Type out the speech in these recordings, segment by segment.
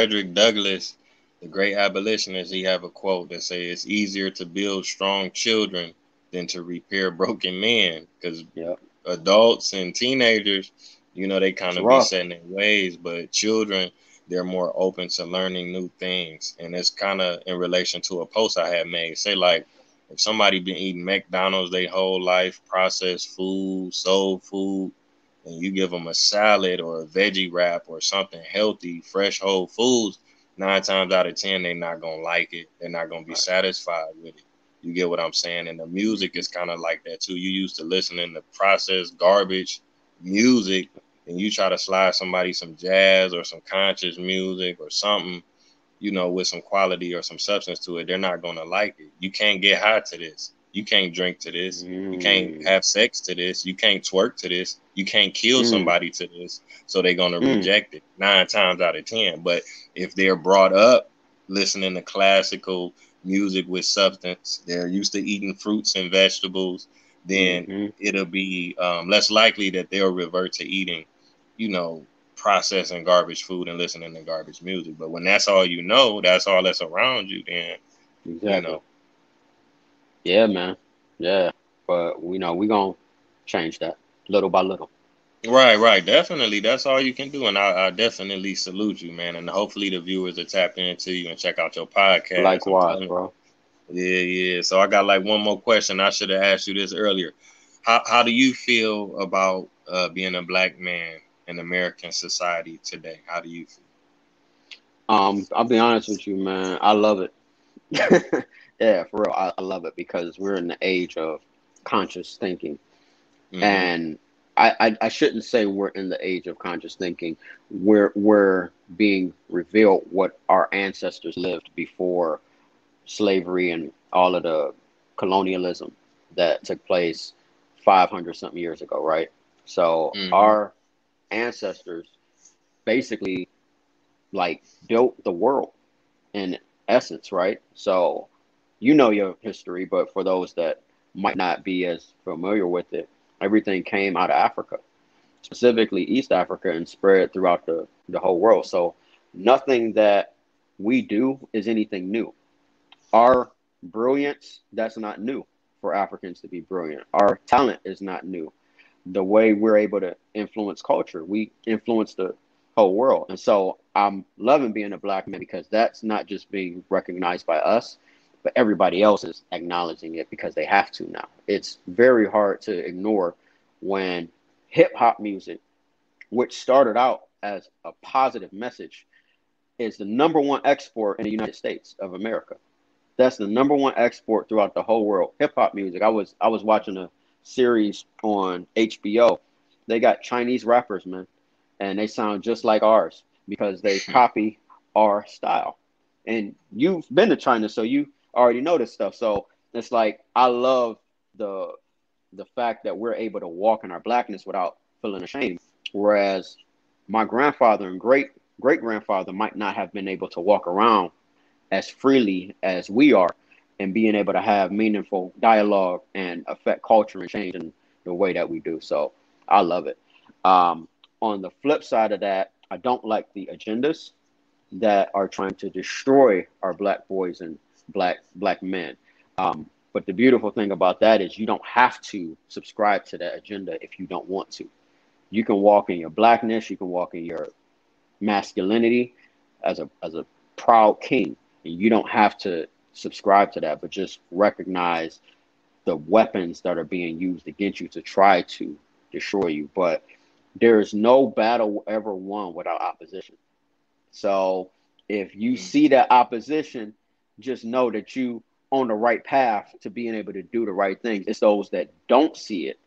Frederick Douglass, the great abolitionist, he have a quote that says it's easier to build strong children than to repair broken men. Because Yep. adults and teenagers, they kind It's of be rough. set in their ways, but children, they're more open to learning new things. And it's kind of in relation to a post I had made. Say like if somebody been eating McDonald's their whole life, processed food, soul food, and you give them a salad or a veggie wrap or something healthy, fresh whole foods, 9 times out of 10 they're not gonna like it. They're not gonna be Right. satisfied with it. You get what I'm saying? And the music Mhm. is kind of like that too. You used to listening to processed garbage music, and you try to slide somebody some jazz or some conscious music or something, with some quality or some substance to it, they're not gonna like it. You can't get high to this. You can't drink to this. You can't Mm. have sex to this. You can't twerk to this. You can't kill Mm. somebody to this. So they're gonna Mm. reject it 9 times out of 10. But if they're brought up listening to classical music with substance, they're used to eating fruits and vegetables, then Mhm. it'll be less likely that they'll revert to eating, you know, processing garbage food and listening to garbage music. But when that's all that's all that's around you, then you Exactly. know. Yeah, man. Yeah. But we gonna change that little by little. Right, right. Definitely. That's all you can do. And I definitely salute you, man. And hopefully the viewers are tapped into you and check out your podcast. I'm Likewise, telling you. bro. Yeah, yeah. So I got like one more question. I should have asked you this earlier. How do you feel about being a black man in American society today? How do you I'll be honest with you, man. I love it. Yeah, for real. I love it because we're in the age of conscious thinking. feel? And I shouldn't say we're in the age of conscious thinking. We're being revealed what our ancestors lived before slavery and all of the colonialism that took place 500 something years ago, right? So Mm-hmm. our ancestors basically like built the world in essence, right? So you know your history, but for those that might not be as familiar with it, everything came out of Africa, specifically East Africa, and spread throughout the whole world. So nothing that we do is anything new. Our brilliance, that's not new for Africans to be brilliant. Our talent is not new. The way we're able to influence culture, we influence the whole world. And so I'm loving being a black man because that's not just being recognized by us, but everybody else is acknowledging it because they have to now. It's very hard to ignore when hip hop music, which started out as a positive message, is the number one export in the United States of America. That's the number one export throughout the whole world. Hip hop music. I was watching a series on HBO. They got Chinese rappers, man, and they sound just like ours because they copy our style. And you've been to China, so you already know this stuff. So it's like I love the the fact that we're able to walk in our blackness without feeling ashamed. Whereas my grandfather and great grandfather might not have been able to walk around as freely as we are and being able to have meaningful dialogue and affect culture and change in the way that we do. So I love it. Um, on the flip side of that, I don't like the agendas that are trying to destroy our black boys and black men. But the beautiful thing about that is you don't have to subscribe to that agenda if you don't want to. You can walk in your blackness, you can walk in your masculinity as a proud king. And you don't have to subscribe to that, but just recognize the weapons that are being used against you to try to destroy you. But there is no battle ever won without opposition. So if you see that opposition, just know that you on the right path to being able to do the right things. It's those that don't see it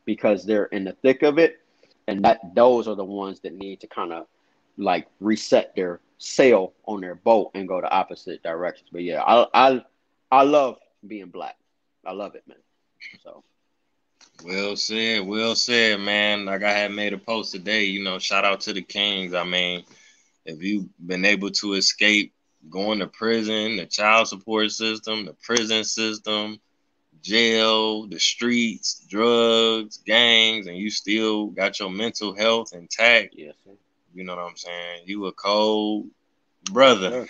because they're in the thick of it, and that those are the ones that need to kind of like reset their sail on their boat and go the opposite directions. But yeah, I love being black. I love it, man. So Well said, man. Like I had made a post today, shout out to the Kings. I mean, if you've been able to escape going to prison, the child support system, the prison system, jail, the streets, drugs, gangs, and you still got your mental health intact, yes, sir. you know what I'm saying? You a cold, Yes, brother. sir.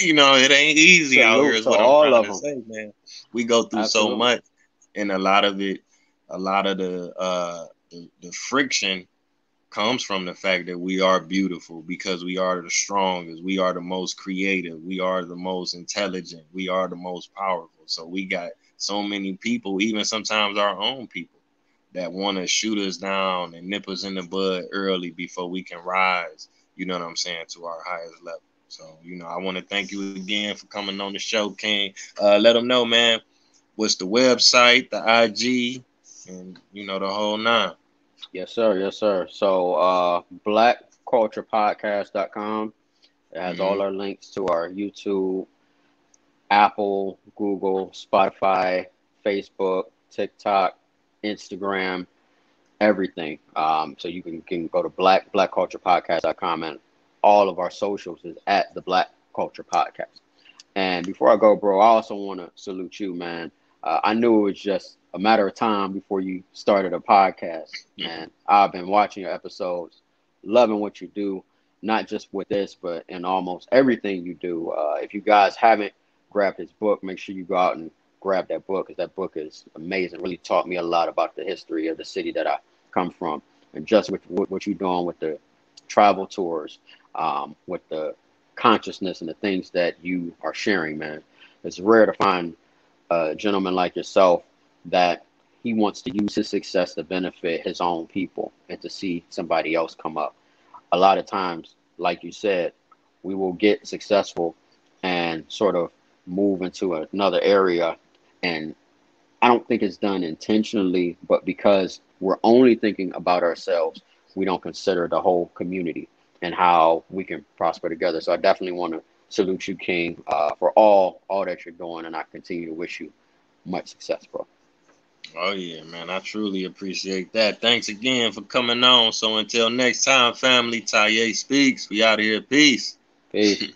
It ain't easy out here Salute is to what I'm all trying of to them. say, man. We go through so Absolutely. much, and a lot of the friction comes from the fact that we are beautiful because we are the strongest, we are the most creative, we are the most intelligent, we are the most powerful. So we got so many people, even sometimes our own people, that want to shoot us down and nip us in the bud early before we can rise, you know what I'm saying, to our highest level. So, I want to thank you again for coming on the show, King. Let them know, man, what's the website, the IG, and, the whole nine. Yes, sir. Yes, sir. So, blackculturepodcast.com. It has Mm-hmm. all our links to our YouTube, Apple, Google, Spotify, Facebook, TikTok, Instagram, everything. So you can go to blackculturepodcast.com, and all of our socials is at the Black Culture Podcast. And before I go, bro, I also want to salute you, man. I knew it was just a matter of time before you started a podcast, and I've been watching your episodes, loving what you do, not just with this, but in almost everything you do. If you guys haven't grabbed his book, make sure you go out and grab that book, because that book is amazing. Really taught me a lot about the history of the city that I come from, and just with what you're doing with the travel tours, with the consciousness and the things that you are sharing, man. It's rare to find a gentleman like yourself that he wants to use his success to benefit his own people and to see somebody else come up. A lot of times, like you said, we will get successful and sort of move into another area, and I don't think it's done intentionally, but because we're only thinking about ourselves, we don't consider the whole community and how we can prosper together. So I definitely want to salute you, King, for all that you're doing, and I continue to wish you much success, bro. Oh yeah, man. I truly appreciate that. Thanks again for coming on. So until next time, family, Taye Speaks. We out of here. Peace. Peace.